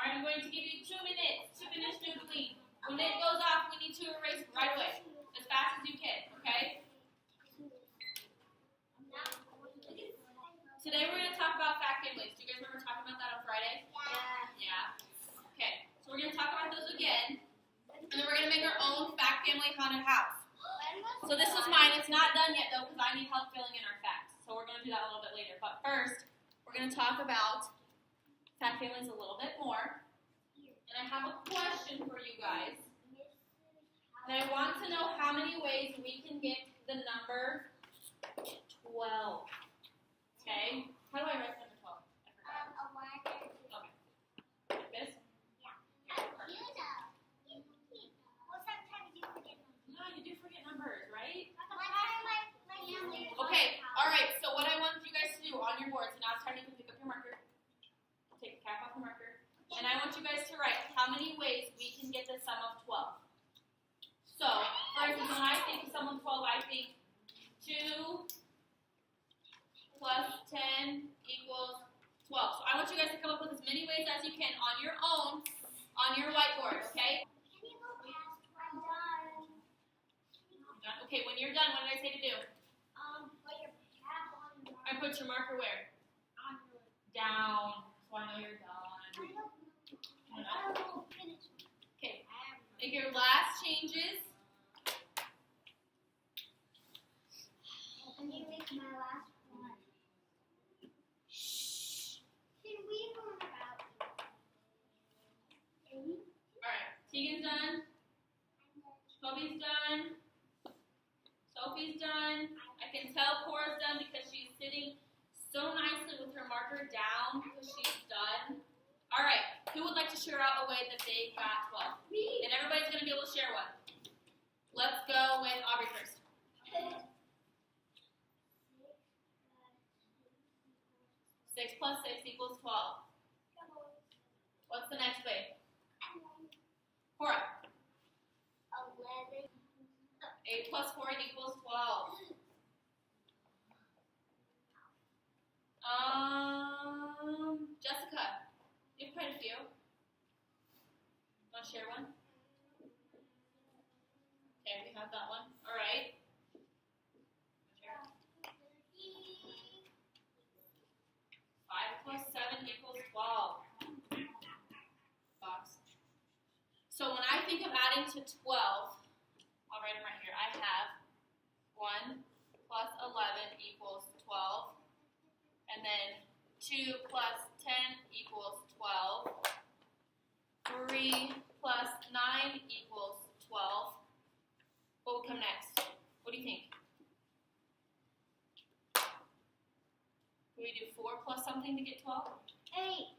All right, I'm going to give you 2 minutes to finish doodling. When it goes off, we need to erase right away, as fast as you can, okay? Today we're going to talk about fact families. Do you guys remember talking about that on Friday? Yeah. Okay, so we're going to talk about those again, and then we're going to make our own fact family haunted house. So this is mine. It's not done yet, though, because I need help filling in our facts. So we're going to do that a little bit later. But first, we're going to talk about fact families a little bit more. And I have a question for you guys. And I want to know how many ways we can get the number 12. Okay? How do I write number 12? I forgot. Okay. Like this? No, you do forget numbers, right? Okay, alright, so what I want you guys to do on your board, so now it's time you can pick up your marker. Take the cap off the marker. And I want you guys to write how many ways we can get the sum of 12. So, for instance, when I think of sum of 12, I think 2 plus 10 equals 12. So I want you guys to come up with as many ways as you can on your own, on your whiteboard, okay? Okay, when you're done, what did I say to do? Put your cap on the I put your marker where? Down. So I know you're done. Okay, make your last changes. Let me make my last one. Shh. Can we learn about it? Alright, Tegan's done. Kobe's done. Sophie's done. I can tell Cora's done because she's sitting so nicely with her marker down because she's done. Alright, who would like to share out a way that they got 12? Me. And everybody's going to be able to share one. Let's go with Aubrey first. 6 plus 6 equals 12. What's the next way? Cora. 11. 8 plus 4 equals 12. Jessica. You have quite a few. Want to share one? Okay, we have that one. All right. 5 plus 7 equals 12. Box. So when I think of adding to 12, I'll write them right here. I have 1 plus 11 equals 12. And then 2 plus 10 equals 12. 3 plus 9 equals 12. What would come next? What do you think? Can we do 4 plus something to get 12? 8.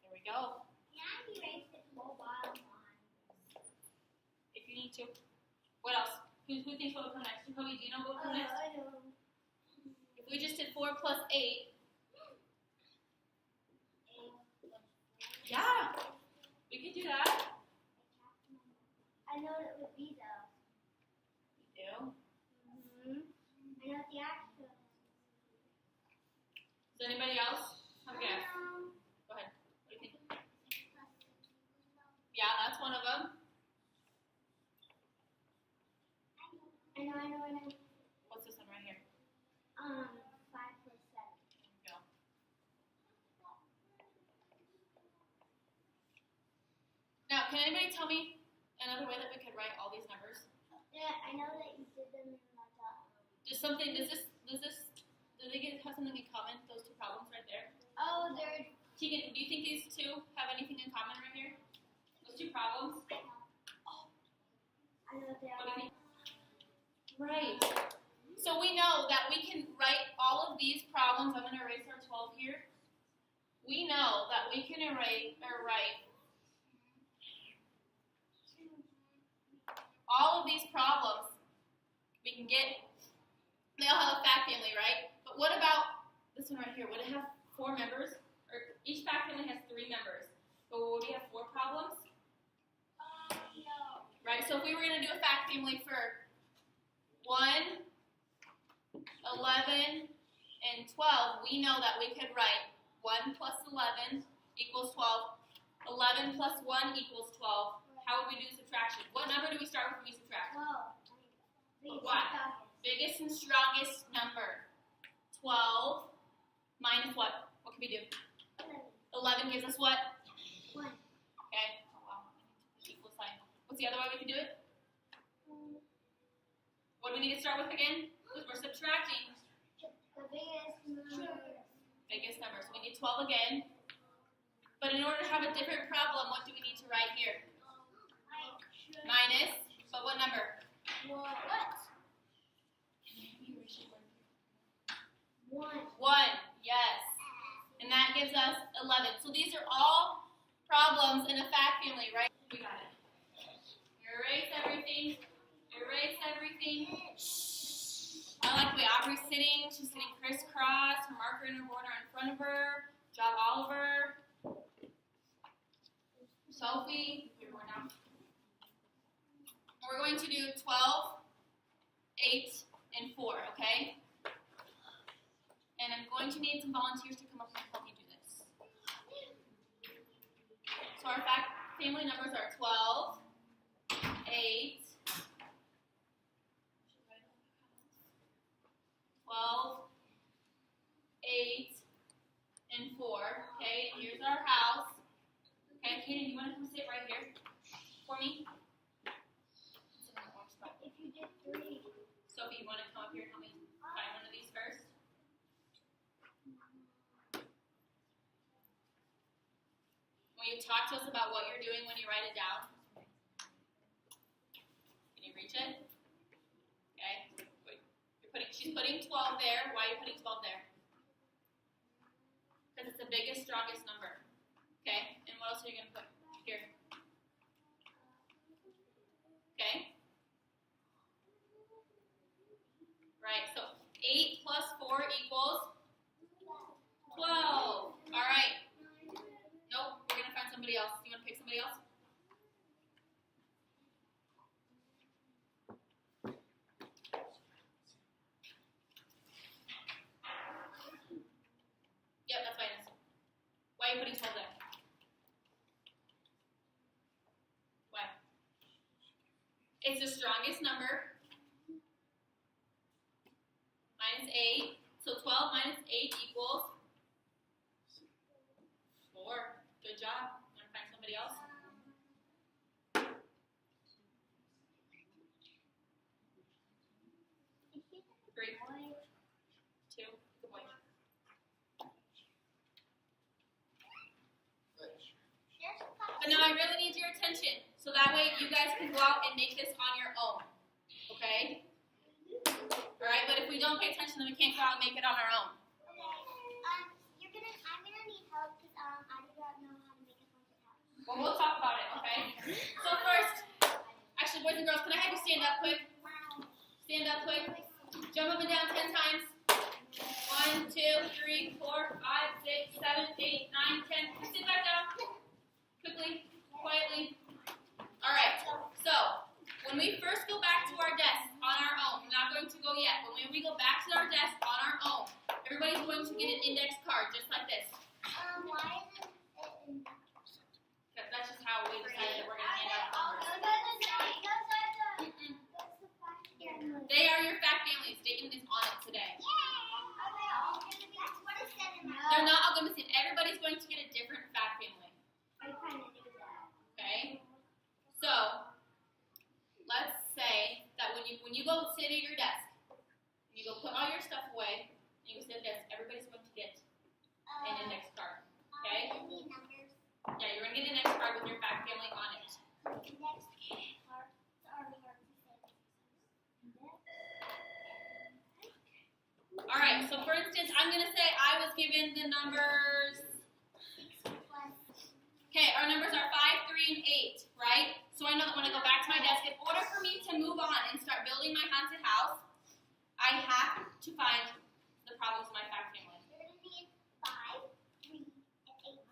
There we go. Now you erased it mobile line. If you need to. What else? Who thinks what would come next? Kobe, do you know what would come next? I know. If we just did 4 plus 8. Yeah. We could do that. I know what it would be though. You do? I know the actual. Does anybody else have a guess? Go ahead. What do you think? Yeah, that's one of them. I know. What's this one right here? 5 plus 7. There we go. Now, can anybody tell me another way that we could write all these numbers? Yeah, I know that you did them in like a. Just something. Do they have something in common? Those two problems right there. Oh, they're. Tegan, do you think these two have anything in common right here? Those two problems. I know they What do you are. think? Right. So we know that we can write all of these problems. I'm going to erase our 12 here. We know that we can write all of these problems. We can get, they all have a fact family, right? But what about this one right here? Would it have 4 members? Or each fact family has 3 members. But would we have 4 problems? No. Right, so if we were going to do a fact family for 1, 11, and 12, we know that we could write 1 plus 11 equals 12, 11 plus 1 equals 12. How would we do subtraction? What number do we start with when we subtract? 12. One. Biggest and strongest number. 12 minus what? What can we do? 11 gives us what? 1. Okay. Oh, wow. Equal sign. What's the other way we can do it? What do we need to start with again? Because we're subtracting. The biggest number. Biggest number. So we need 12 again. But in order to have a different problem, what do we need to write here? Minus. But what number? What? 1. 1. Yes. And that gives us 11. So these are all problems in a fact family, right? We got it. Erase everything. Erase everything. I like the way Aubrey's sitting. She's sitting crisscross. Her marker and her board are in front of her. Job Oliver. Sophie. We're going to do 12, 8, and 4, okay? And I'm going to need some volunteers to come up and help me do this. So our fact family numbers are 12, 8, 12, 8, and 4. Okay, and here's our house. Okay, Kaden, you want to come sit right here for me? If you did 3. Sophie, you want to come up here and help me find one of these first? Will you talk to us about what you're doing when you write it down? Can you reach it? Okay. Wait. She's putting 12 there. Why are you putting 12 there? Because it's the biggest, strongest number. Okay. And what else are you going to put here? Okay. Right. So 8 plus 4 equals 12. All right. Nope, we're going to find somebody else. You want to pick somebody else? Yep, that's fine. Why are you putting 12 there? Why? It's the strongest number. Minus 8. So 12 minus 8 equals 4. Good job. Want to find somebody else? 3, 2, good boy. But now I really need your attention, so that way you guys can go out and make this on your own. Okay? Alright, but if we don't pay attention, then we can't go out and make it on our own. I'm gonna need help because I don't know how to make a haunted house. Well, we'll talk about it, okay? So first, actually, boys and girls, can I have you stand up quick? Stand up quick. Jump up and down 10 times. 1, 2, 3, 4, 5, 6, 7, 8, 9, 10. Sit back down. Quickly, quietly. Alright, so when we first go back to our desk on our own, we're not going to go yet, but when we go back to our desk on our own, everybody's going to get an index card just like this. Why isn't it in Because that's just how we decided that we're going to hand out numbers. They are your fact families. Dayton is on it today. They're not all going to see it. Everybody's going to get a different fact family. Okay? So, let's say that when you go sit at your desk, you go put all your stuff away, and you go sit at this, everybody's going to get an index card. Okay? Yeah, you're going to get an index card with your fact family on it. Alright, so for instance, I'm going to say I was given the numbers. Okay, our numbers are 5, 3, and 8, right? So I know that when I go back to my desk, in order for me to move on and start building my haunted house, I have to find the problems in my fact family.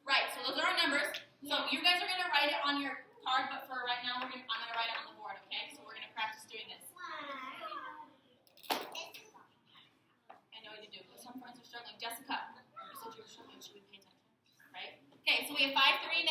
Right, so those are our numbers. So you guys are going to write it on your card, but for right now, I'm going to write it on the board, okay? So we're going to practice doing this. I know you do, but some friends are struggling. Jessica, you said you were struggling. Should we pay attention? Right? Okay, so we have 5, 3, and